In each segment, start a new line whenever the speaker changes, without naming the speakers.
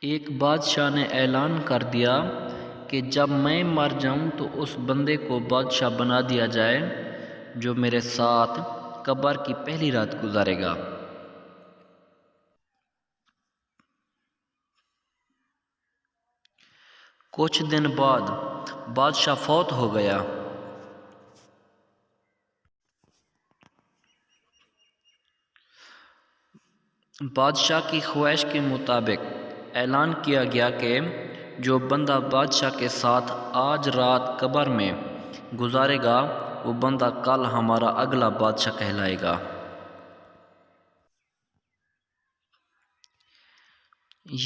ایک بادشاہ نے اعلان کر دیا کہ جب میں مر جاؤں تو اس بندے کو بادشاہ بنا دیا جائے جو میرے ساتھ قبر کی پہلی رات گزارے گا۔ کچھ دن بعد بادشاہ فوت ہو گیا۔ بادشاہ کی خواہش کے مطابق اعلان کیا گیا کہ جو بندہ بادشاہ کے ساتھ آج رات قبر میں گزارے گا وہ بندہ کل ہمارا اگلا بادشاہ کہلائے گا۔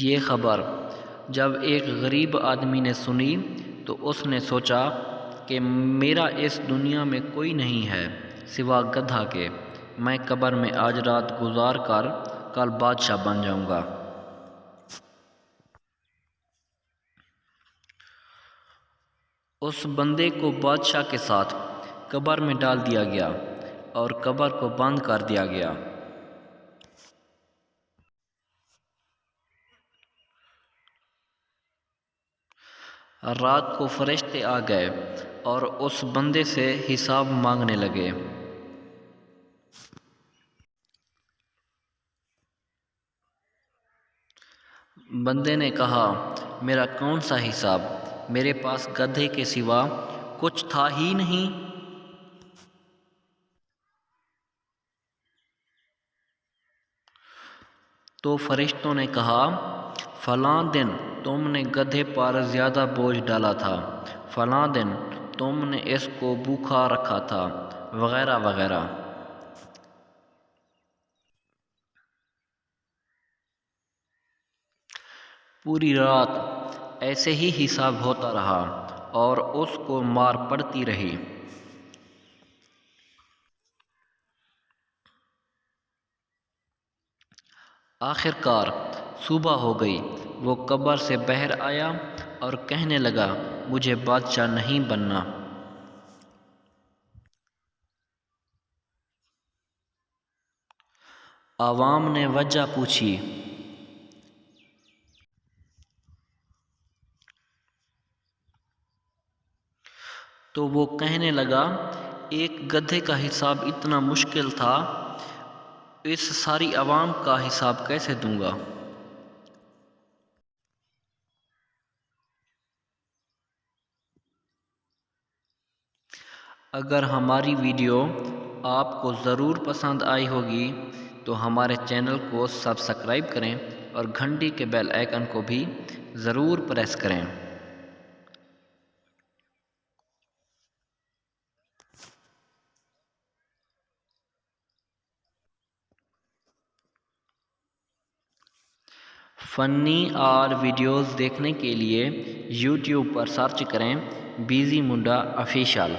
یہ خبر جب ایک غریب آدمی نے سنی تو اس نے سوچا کہ میرا اس دنیا میں کوئی نہیں ہے سوا گدھا کے، میں قبر میں آج رات گزار کر کل بادشاہ بن جاؤں گا۔ اس بندے کو بادشاہ کے ساتھ قبر میں ڈال دیا گیا اور قبر کو بند کر دیا گیا۔ رات کو فرشتے آ گئے اور اس بندے سے حساب مانگنے لگے۔ بندے نے کہا، میرا کون سا حساب، میرے پاس گدھے کے سوا کچھ تھا ہی نہیں۔ تو فرشتوں نے کہا، فلاں دن تم نے گدھے پر زیادہ بوجھ ڈالا تھا، فلاں دن تم نے اس کو بھوکا رکھا تھا، وغیرہ وغیرہ۔ پوری رات ایسے ہی حساب ہوتا رہا اور اس کو مار پڑتی رہی۔ آخر کار صبح ہو گئی، وہ قبر سے باہر آیا اور کہنے لگا، مجھے بادشاہ نہیں بننا۔ عوام نے وجہ پوچھی تو وہ کہنے لگا، ایک گدھے کا حساب اتنا مشکل تھا، اس ساری عوام کا حساب کیسے دوں گا؟ اگر ہماری ویڈیو آپ کو ضرور پسند آئی ہوگی تو ہمارے چینل کو سبسکرائب کریں اور گھنٹی کے بیل آئیکن کو بھی ضرور پریس کریں۔ فنی اور ویڈیوز دیکھنے کے لیے یوٹیوب پر سرچ کریں بیزی منڈا آفیشل۔